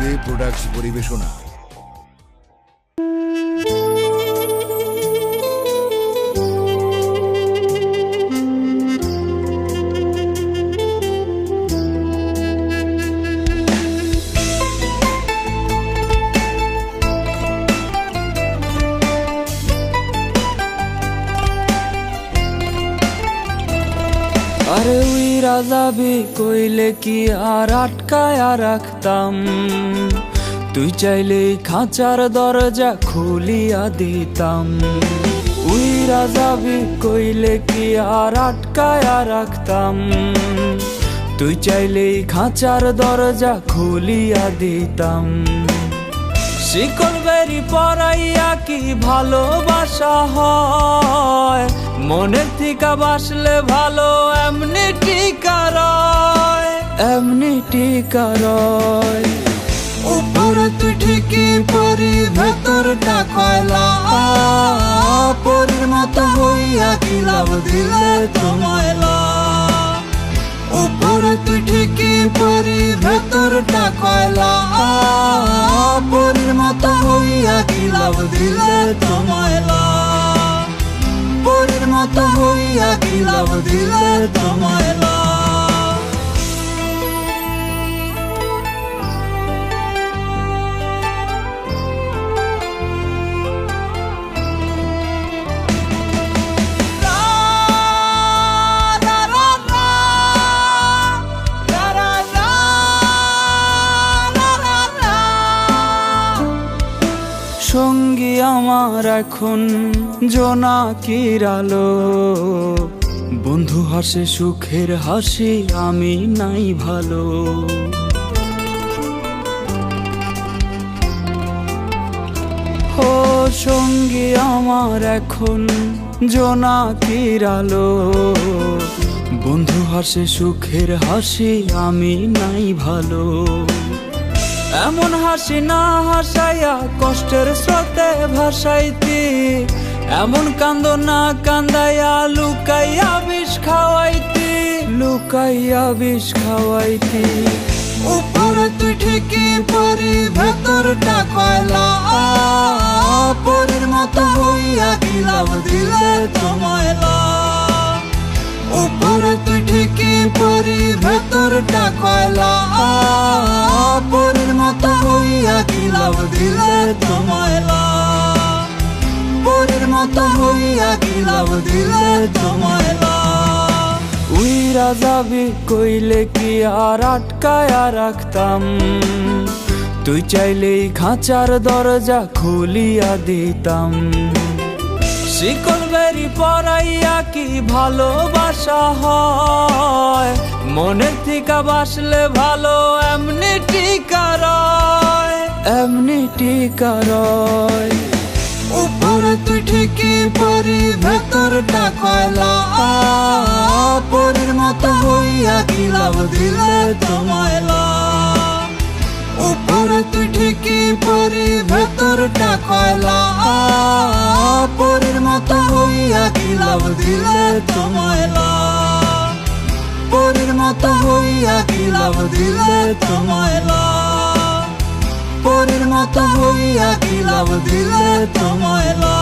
DJ products পরিবেশনা। আরে উইরা যাবি কইলে কি আর আটকায়া রাখতাম, তুই চাইলেই খাঁচার দরজা খুলিয়া দিতাম। উইরা যাবি কইলে কি আর আটকায়া রাখতাম, তুই চাইলেই খাঁচার দরজা খুলিয়া দিতাম। শিকল বেরি পরাইয়া কি ভালোবাসা হয়, মনের থিকা বাসলে ভালো এমনি টিকা রয়, এমনি টিকা রয়। উপরে তুই ঠিকই পরি ভেতরটা কয়লা, পরির মতো হইয়া কি লাভ দিলে তোমায়লা। উপরে তুই ঠিকই পরি ভেতরটা কয়লা, পরির মতো হইয়া কি লাভ দিলে তোমায়লা। পরির মতো হইয়া কি লাভ দিলে তোমায়লা। সঙ্গী আমার এখন জোনাকির আলো, বন্ধু হাসে সুখের হাসি আমি নাই ভালো। ও সঙ্গী আমার এখন জোনাকির আলো, বন্ধু হাসে সুখের হাসি আমি নাই ভালো। এমন হাসি না হাসাইয়া কষ্টের স্রোতে ভাসাইতি, এমন কান্দ না কান্দাইয়া লুকাইয়া বিষ খাওয়াইতি, লুকাইয়া বিষ খাওয়াইতি। উপরে তুই ঠিকই পরি ভেতরটা কয়লা, পরির মতো হইয়া কি লাভ দিলে তোমায়লা। উপরে তুই ঠিকই পরি ভেতরটা কয়লা, পরির মতো হইয়া কি লাভ দিলে তোমায়লা। পরির মতো হইয়া কি লাভ দিলে তোমায়লা। উইরা যাবি কইলে কি আর আটকায়া রাখতাম, তুই চাইলেই খাঁচার দরজা খুলিয়া দিতাম। শিকল বেরি পরাইয়া কি ভালোবাসা হয়, মনের থিকা বাসলে ভালো এমনি টিকা রয়, এমনি টিকা রয়। উপরে তুই ঠিকই পরি ভেতরটা কয়লা, পরির মতো হইয়া কি লাভ দিলে তোমায়লা। উপরে তুই ঠিকই পরি ভেতরটা কয়লা, পরির মতো হইয়া কি লাভ দিলে তোমায়লা। পরির মতো হইয়া কি লাভ দিলে তোমায়লা। পরির মতো হইয়া কি লাভ দিলে তোমায়লা।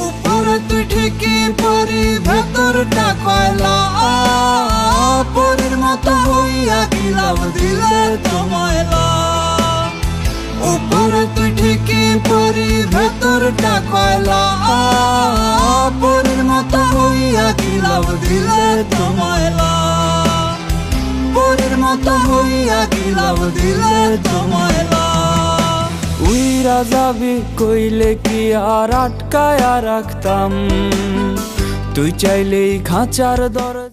উপরে তুই ঠিকই পরি ভেতরটা কয়লা, পরির মতো হইয়া কি লাভ দিলে তোমায়লা। উপরে তুই ঠিকই পরি ভেতরটা কয়লা, পরির মতো হইয়া কি লাভ দিলে তোমায়লা। পরির মতো হইয়া কি লাভ দিলে তোমায়লা। উইরা যাবি কইলে কি আর আটকায়া রাখতাম, তুই চাইলেই খাঁচার দরজা